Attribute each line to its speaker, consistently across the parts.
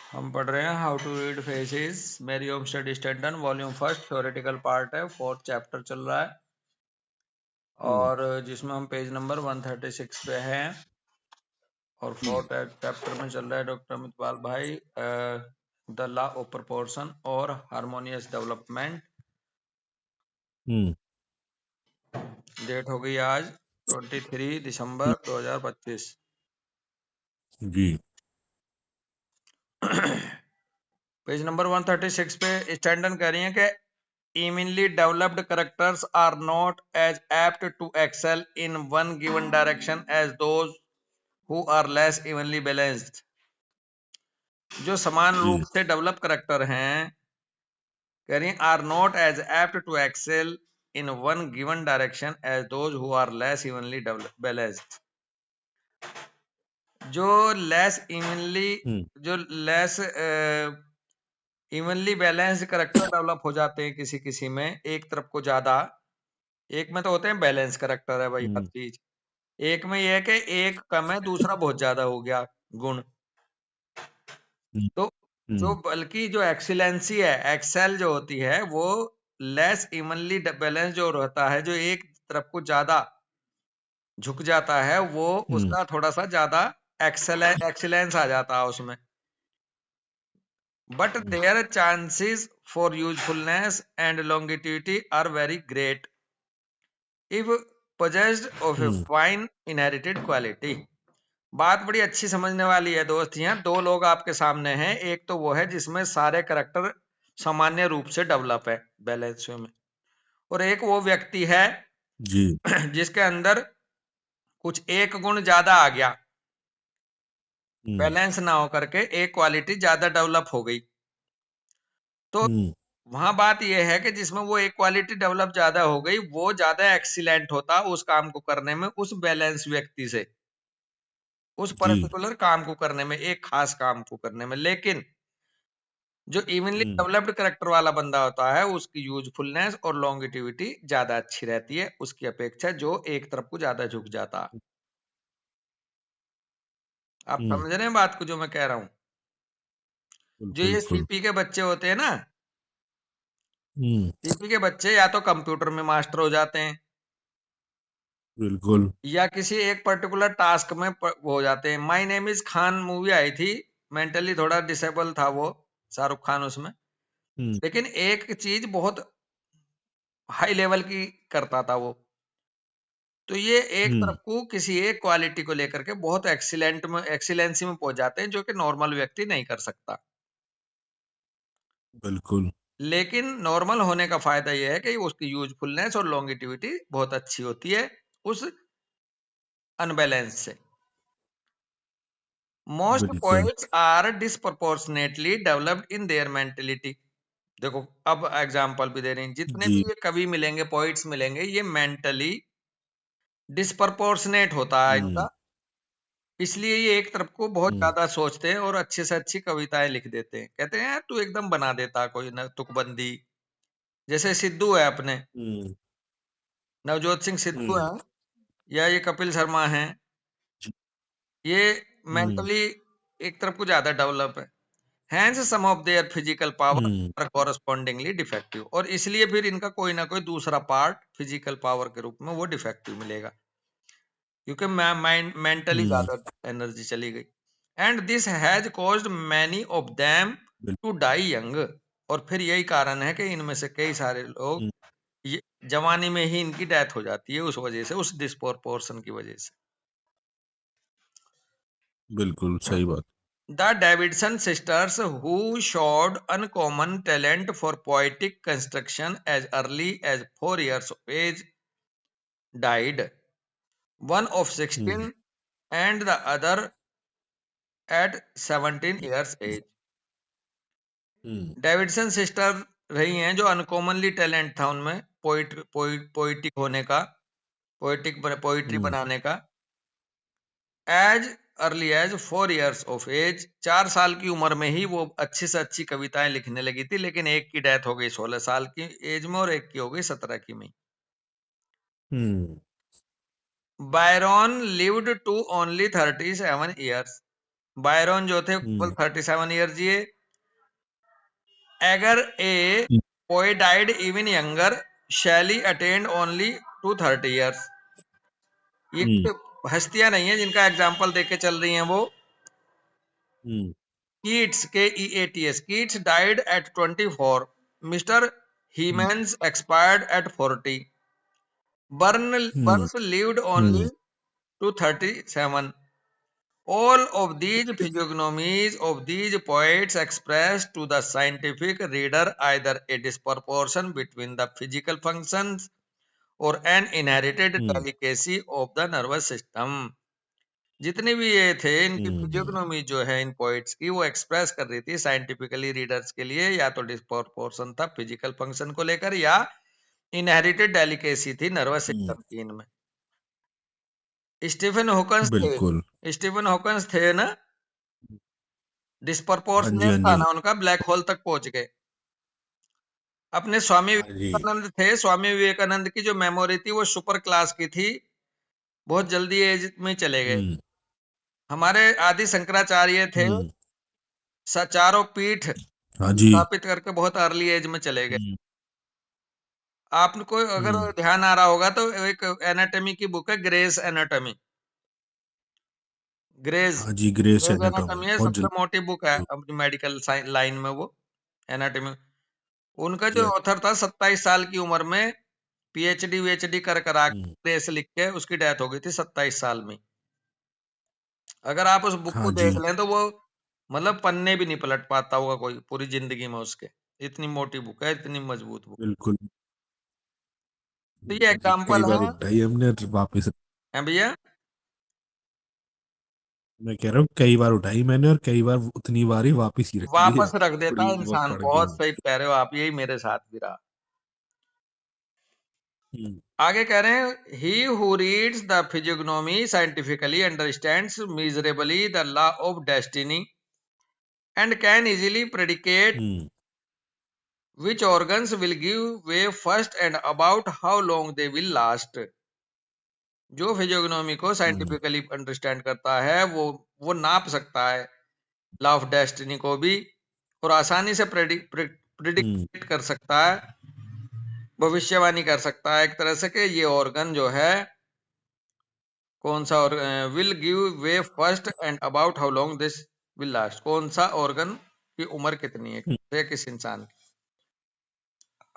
Speaker 1: हम पढ़ रहे हैं हाउ टू रीड फेसेस मेरी home study standard volume first theoretical part है, फोर्थ चैप्टर चल रहा है और जिसमें हम पेज नंबर 136 पे हैं और फोर्थ चैप्टर में चल रहा है डॉक्टर अमितपाल भाई द लॉ ऑफ प्रोपोर्शन और हार्मोनियस डेवलपमेंट। डेट हो गई आज 23 दिसंबर 2025।
Speaker 2: जी
Speaker 1: पेज नंबर 136 पे स्टैंडर्ड कह रही है कि evenly developed characters are not as apt to excel in one given direction as those who are less evenly balanced। जो समान
Speaker 2: जी
Speaker 1: रूप से डेवलप करेक्टर हैं कह रही हैं are not as apt to excel in one given direction as those who are less evenly balanced. जो less evenly जो less evenly balanced character develop हो जाते हैं किसी किसी में, एक तरफ को ज्यादा, एक में तो होते हैं बैलेंस करेक्टर है भाई हर चीज, एक में यह है कि एक कम है दूसरा बहुत ज्यादा हो गया गुण। तो जो बल्कि जो एक्सीलेंसी है एक्सेल जो होती है वो लेस इवनली बैलेंस जो रहता है, जो एक तरफ को ज्यादा झुक जाता है वो उसका थोड़ा सा ज्यादा एक्सीलेंस आ जाता है उसमें। But there chances for usefulness and longevity are very great if possessed of a fine inherited quality। बात बड़ी अच्छी समझने वाली है दोस्त। यहाँ दो लोग आपके सामने हैं, एक तो वो है जिसमें सारे करैक्टर सामान्य रूप से डेवलप है बैलेंस में, और एक वो व्यक्ति है
Speaker 2: जी
Speaker 1: जिसके अंदर कुछ एक गुण ज्यादा आ गया, बैलेंस ना हो करके एक क्वालिटी ज्यादा डेवलप हो गई। तो वहां बात यह है कि जिसमें वो एक क्वालिटी डेवलप ज्यादा हो गई वो ज्यादा एक्सीलेंट होता उस काम को करने में, उस बैलेंस व्यक्ति से, उस
Speaker 2: जी
Speaker 1: पर्टिकुलर काम को करने में, एक खास काम को करने में। लेकिन जो इवनली डेवलप्ड करेक्टर वाला बंदा होता है उसकी यूजफुलनेस और लॉन्गिटिविटी ज्यादा अच्छी रहती है उसकी अपेक्षा जो एक तरफ को ज्यादा झुक जाता। आप समझ रहे हैं बात को जो मैं कह रहा हूं? जो ये
Speaker 2: बिल्कुल
Speaker 1: सीपी के बच्चे होते हैं ना, सीपी के बच्चे या तो कंप्यूटर में मास्टर हो जाते हैं
Speaker 2: बिल्कुल
Speaker 1: या किसी एक पर्टिकुलर टास्क में हो जाते हैं। My name is Khan movie आई थी, मेंटली थोड़ा डिसेबल था वो शाहरुख खान उसमें, लेकिन एक चीज बहुत हाई लेवल की करता था वो। तो ये एक तरफ को किसी एक क्वालिटी को लेकर के बहुत एक्सीलेंट में, एक्सीलेंसी में पहुंच जाते हैं जो कि नॉर्मल व्यक्ति नहीं कर सकता।
Speaker 2: बिल्कुल
Speaker 1: लेकिन नॉर्मल होने का फायदा यह है कि उसकी यूजफुलनेस और लॉन्गिटिविटी बहुत अच्छी होती है उस अनबैलेंस से। मोस्ट
Speaker 2: बिल्कुल
Speaker 1: poets are disproportionately developed in their mentality. देखो अब एग्जांपल भी दे रहे हैं, जितने
Speaker 2: जी
Speaker 1: भी ये कवि मिलेंगे, पोइट्स मिलेंगे, ये मेंटली डिस्प्रपोर्शनेट होता है इनका, इसलिए ये एक तरफ को बहुत ज्यादा सोचते हैं और अच्छे से अच्छी कविताएं लिख देते हैं। कहते हैं यार तू एकदम बना देता कोई न तुकबंदी। जैसे सिद्धू है अपने, नवजोत सिंह सिद्धू है या ये कपिल शर्मा है, ये मेंटली एक तरफ को ज्यादा डेवलप है। Hence some of their physical power are correspondingly defective, और इसलिए फिर इनका कोई ना कोई दूसरा पार्ट फिजिकल पावर के रूप में वो डिफेक्टिव मिलेगा क्योंकि मेंटली ज्यादा एनर्जी चली गई। And this has caused many of them to die young, और फिर यही कारण है कि इनमें से कई सारे लोग ये जवानी में ही इनकी डेथ हो जाती है उस वजह से, उस डिस्प्रोपोर्शन की वजह से।
Speaker 2: बिल्कुल सही बात
Speaker 1: The Davidson sisters, who showed uncommon talent for poetic construction as early as 4 years of age, died, one of 16 and the other at 17 years age। Davidson sister रही हैं जो अनकॉमनली टैलेंट था उनमें पोइटिक होने का, पोइट्री बनाने का, as early as 4 years of age, 4 साल की उम्र में ही वो अच्छी से अच्छी कविताएं लिखने लगी थी। लेकिन एक की डेथ हो गई 16 साल की एज में और एक की हो गई 17 की में। Byron lived to only 37 years। Byron जो थे केवल 37 ईयर जिए। अगर ए poet died even younger, Shelley attained only to 30 years। ये हस्तियां नहीं है जिनका एग्जाम्पल देके चल रही हैं वो। Keats KEATS Keats died at 24। Mister Hemans expired at 40। Burns lived only to 37। All of these physiognomies of these poets express to the scientific reader either a disproportion between the physical functions or an inherited delicacy of the nervous system। जितने भी ये थे इनकी फिजियोग्नोमी जो है इन poets की, वो express कर रही थी साइंटिफिकली रीडर्स के लिए, या तो डिस्प्रोपोर्शन था फिजिकल फंक्शन को लेकर, या इनहेरिटेड डेलिकेसी थी नर्वस सिस्टम की इनमें।
Speaker 2: बिल्कुल।
Speaker 1: स्टीफन हॉकिंस थे ना,
Speaker 2: हाँ जी,
Speaker 1: डिस्प्रपोर्शनेट
Speaker 2: हाँ
Speaker 1: था
Speaker 2: जी,
Speaker 1: ना उनका, ब्लैक होल तक पहुंच गए। अपने स्वामी
Speaker 2: हाँ जी।
Speaker 1: विवेकानंद थे, स्वामी विवेकानंद की जो मेमोरी थी वो सुपर क्लास की थी, बहुत जल्दी एज में चले गए। हमारे आदि शंकराचार्य थे, चारों पीठ
Speaker 2: हाँ जी।
Speaker 1: स्थापित करके बहुत अर्ली एज में चले गए।
Speaker 2: हम्म,
Speaker 1: आपको अगर ध्यान आ रहा होगा तो एक एनाटॉमी की बुक है, ग्रेस एनाटॉमी। ग्रेज
Speaker 2: हाँ जी, ग्रेस
Speaker 1: ग्रेज
Speaker 2: एनाटॉमी
Speaker 1: एनाटॉमी है,
Speaker 2: बहुत
Speaker 1: सबसे
Speaker 2: जल्दी।
Speaker 1: मोटी बुक है अपनी मेडिकल लाइन में वो एनाटॉमी। उनका जो
Speaker 2: जी।
Speaker 1: ऑथर था 27 साल की उम्र में पीएचडी वीएचडी कर करा
Speaker 2: हम्म,
Speaker 1: ग्रेस लिख के उसकी डेथ हो गई थी 27 साल में। अगर आप उस बुक
Speaker 2: हाँ
Speaker 1: को
Speaker 2: जी,
Speaker 1: देख लें तो वो मतलब पन्ने भी नहीं पलट पाता होगा कोई पूरी जिंदगी में उसके, इतनी मोटी बुक है, इतनी मजबूत बुक।
Speaker 2: बिल्कुल।
Speaker 1: तो ये
Speaker 2: जी, कई
Speaker 1: एग्जाम्पल
Speaker 2: बार
Speaker 1: है।
Speaker 2: उठाई हमने और वापस।
Speaker 1: हैं भैया?
Speaker 2: मैं कह रहा हूँ कई बार उठाई मैंने और कई बार उतनी बार ही वापस ही रख दी है।
Speaker 1: वापस रख देता
Speaker 2: थोड़ी
Speaker 1: है
Speaker 2: बहुत
Speaker 1: इंसान,
Speaker 2: पढ़ के।
Speaker 1: बहुत सही कह रहे हो आप, यही मेरे साथ भी रहा।
Speaker 2: हम्म,
Speaker 1: आगे कह रहे हैं, he who reads the physiognomy scientifically understands miserably the law of destiny and can easily predicate
Speaker 2: hmm,
Speaker 1: which organs will give way first and about how long they will last। जो फिजियोग्नोमी को
Speaker 2: हम्म,
Speaker 1: साइंटिफिकली अंडरस्टैंड करता है वो नाप सकता है law of destiny को भी, और आसानी से
Speaker 2: हम्म,
Speaker 1: प्रिडिक्ट कर सकता है, भविष्यवाणी कर सकता है एक तरह से कि ये ऑर्गन जो है कौन सा, और will give way first and about how long this will last, कौन सा ऑर्गन की उम्र कितनी
Speaker 2: हम्म,
Speaker 1: है किस इंसान की।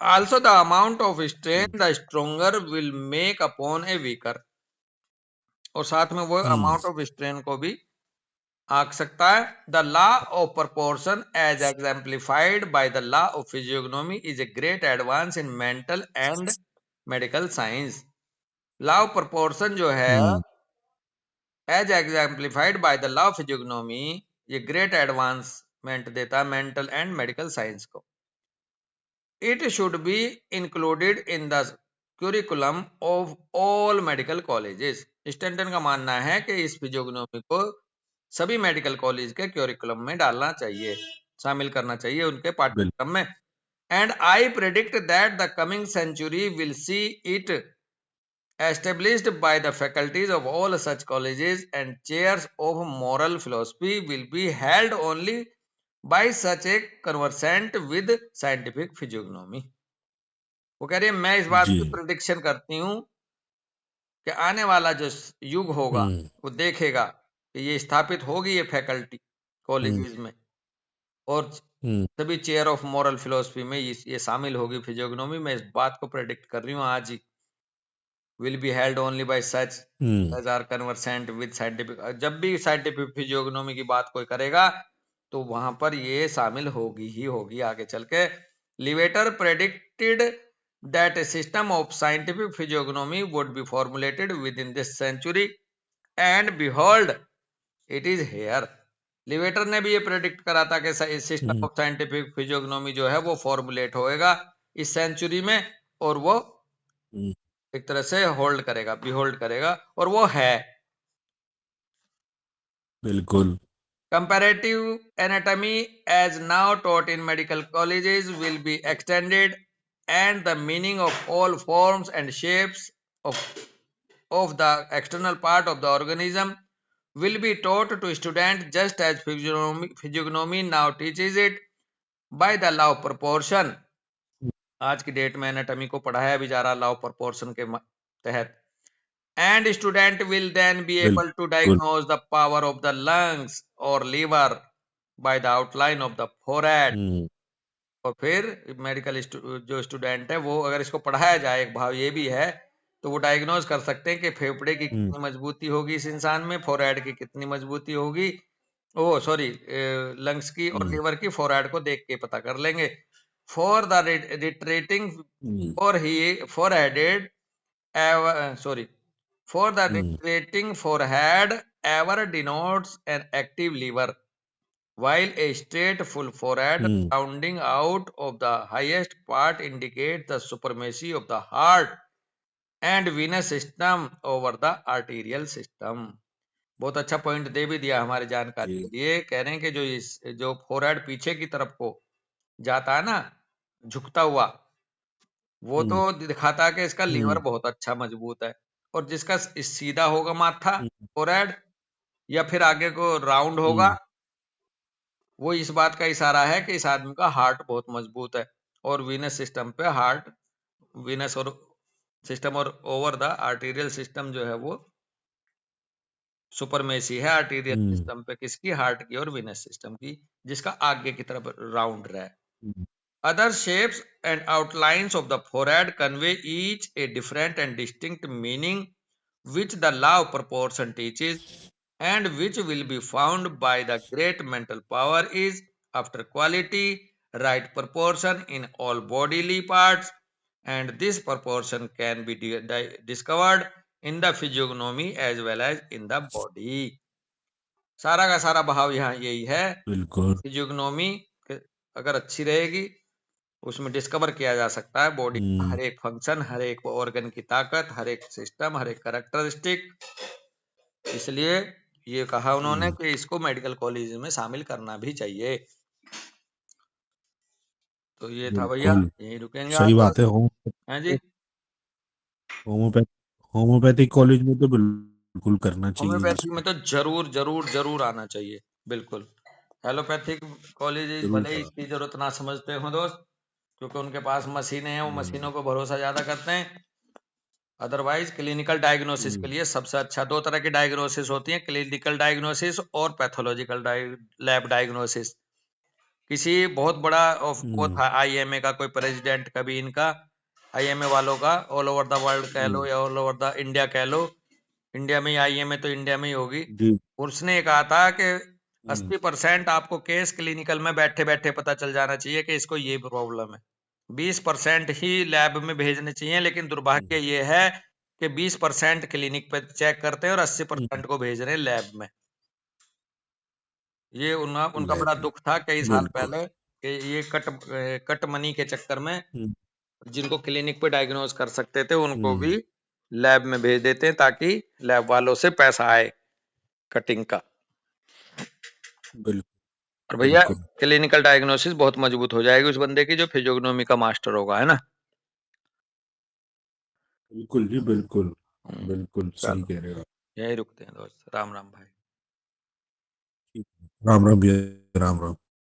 Speaker 1: Also the amount of
Speaker 2: hmm,
Speaker 1: strain the stronger will make upon A weaker, और साथ में वो
Speaker 2: हम्म,
Speaker 1: अमाउंट ऑफ स्ट्रेन को भी आंक सकता है। The law of proportion as exemplified by the law of physiognomy is a great advance in mental and medical science. Law of proportion जो है
Speaker 2: hmm,
Speaker 1: as exemplified by the law of physiognomy, ये great advancement देता है mental and medical science को। It should be included in the curriculum of all medical colleges. Stanton का मानना है कि इस फिजियोग्नोमी को सभी मेडिकल कॉलेज के क्यूरिकुलम में डालना चाहिए, शामिल करना चाहिए उनके
Speaker 2: बिल
Speaker 1: पाठ्यक्रम में। And I predict that the coming century will see it established by the faculties of all such colleges, and chairs of moral philosophy will be held only by such a conversant with scientific physiognomy। वो कह रही है मैं इस बात
Speaker 2: जी।
Speaker 1: की prediction करती हूँ कि आने वाला जो युग होगा
Speaker 2: हम्म,
Speaker 1: वो देखेगा कि ये स्थापित होगी ये फैकल्टी
Speaker 2: हम्म,
Speaker 1: कॉलेजेस में, और
Speaker 2: हम्म,
Speaker 1: सभी चेयर ऑफ मॉरल फिलोसफी में ये शामिल होगी फिजियोग्नोमी। मैं इस बात को प्रेडिक्ट कर रही हूँ आज ही। Will be held only by such
Speaker 2: hmm,
Speaker 1: as are conversant with scientific, जब भी साइंटिफिक फिजियोग्नोमी की बात कोई करेगा तो वहां पर ये शामिल होगी ही होगी आगे चल के। Lavater predicted that a system of scientific physiognomy would be formulated within this century, and behold it is here. Lavater ने भी ये प्रेडिक्ट करा था कि system
Speaker 2: hmm,
Speaker 1: of scientific physiognomy जो है वो फॉर्मुलेट होएगा इस सेंचुरी में, और वो
Speaker 2: हम्म,
Speaker 1: एक तरह से होल्ड करेगा, बिहोल्ड करेगा, और वो है।
Speaker 2: बिल्कुल।
Speaker 1: Comparative anatomy, as now taught in medical colleges, will be extended, and the meaning of all forms and shapes of the external part of the organism will be taught to student just as physiognomy now teaches it by the law of proportion. आज की date में anatomy को पढ़ाया भी जा रहा law of proportion के तहत. And student will then be able to
Speaker 2: बिल्कुल।
Speaker 1: diagnose the power of the lungs or liver by the outline of the forehead. और फिर मेडिकल जो स्टूडेंट है वो अगर इसको पढ़ाया जाए, एक भाव ये भी है, तो वो डायग्नोज कर सकते हैं कि फेफड़े की कितनी मजबूती होगी इस इंसान में, फोरहेड की कितनी मजबूती होगी, ओ सॉरी लंग्स की और लीवर की, फोरहेड को देख के पता कर लेंगे. फॉर द रिट्रेटिंग और ही फोरहेडेड sorry, for the retreating forehead ever denotes an active liver, while a straight full forehead rounding out of the highest part indicates the supremacy of the heart and venous system over the arterial system. बहुत अच्छा point दे भी दिया हमारी जानकारी के लिए. कह रहे हैं कि जो फोरहेड पीछे की तरफ को जाता है ना, झुकता हुआ, वो तो दिखाता है कि इसका लीवर बहुत अच्छा मजबूत है. और जिसका सीधा होगा माथा, फोरहेड, या फिर आगे को राउंड होगा, वो इस बात का इशारा है कि इस आदमी का हार्ट बहुत मजबूत है. और वीनस सिस्टम पे हार्ट, वीनस और सिस्टम और ओवर द आर्टीरियल सिस्टम जो है वो सुपरमेसी है आर्टीरियल सिस्टम पे, किसकी? हार्ट की और वीनस सिस्टम की, जिसका आगे की तरफ राउंड रहे. Other shapes and outlines of the forehead convey each a different and distinct meaning, which the law of proportion teaches, and which will be found by the great mental power is, after quality, right proportion in all bodily parts, and this proportion can be discovered in the physiognomy as well as in the body. सारा का सारा भाव यहाँ यही है.
Speaker 2: बिल्कुल.
Speaker 1: फिजियोग्नोमी अगर अच्छी रहेगी, उसमें डिस्कवर किया जा सकता है बॉडी का हर एक फंक्शन, हर एक ऑर्गन की ताकत, हर एक सिस्टम, हर एक कैरेक्टरिस्टिक. इसलिए ये कहा उन्होंने कि इसको मेडिकल कॉलेज में शामिल करना भी चाहिए. तो ये था भैया, यहीं रुकेंगे
Speaker 2: सही
Speaker 1: आज.
Speaker 2: बात है.
Speaker 1: हैं जी?
Speaker 2: होम्योपैथिक कॉलेज में तो बिल्कुल करना चाहिए
Speaker 1: होम्योपैथी में
Speaker 2: इसको.
Speaker 1: तो जरूर जरूर जरूर आना चाहिए, बिल्कुल. एलोपैथिक कॉलेज
Speaker 2: जरूर
Speaker 1: भले ही
Speaker 2: करा.
Speaker 1: इसकी जरूरत ना समझते हो दोस्त, क्योंकि उनके पास मशीनें हैं, वो मशीनों को भरोसा ज्यादा करते हैं. अदरवाइज क्लिनिकल डायग्नोसिस के लिए सबसे अच्छा, दो तरह की डायग्नोसिस होती है, क्लिनिकल डायग्नोसिस और पैथोलॉजिकल लैब डायग्नोसिस. किसी बहुत बड़ा वो था आईएमए का कोई प्रेसिडेंट, कभी इनका आईएमए वालों का, ऑल ओवर द वर्ल्ड कह लो या ऑल ओवर द इंडिया कह लो, इंडिया में ही आईएमए तो इंडिया में ही होगी. उसने ये कहा था कि 80% आपको केस क्लिनिकल में बैठे बैठे पता चल जाना चाहिए कि इसको ये प्रॉब्लम है. 20% ही लैब में भेजने चाहिए, लेकिन दुर्भाग्य ये है कि 20% क्लिनिक पे चेक करते हैं और 80% को भेज रहे हैं लैब में. ये उनका बड़ा
Speaker 2: लैब में.
Speaker 1: दुख था कई साल
Speaker 2: बिल्कुल.
Speaker 1: पहले कि ये कट मनी के चक्कर में जिनको क्लिनिक पे डायग्नोज कर सकते थे उनको भी लैब में भेज देते हैं, ताकि लैब वालों से पैसा आए कटिंग का.
Speaker 2: बिल्कुल.
Speaker 1: और भैया
Speaker 2: बिल्कुल.
Speaker 1: क्लिनिकल डायग्नोसिस बहुत मजबूत हो जाएगी उस बंदे की जो फिजियोग्नोमी का मास्टर होगा, है ना?
Speaker 2: बिल्कुल जी. बिल्कुल. बिल्कुल सही
Speaker 1: चलो
Speaker 2: कह रहे हो आप.
Speaker 1: यही रुकते हैं दोस्त. राम राम भाई.
Speaker 2: राम राम भैया. राम राम.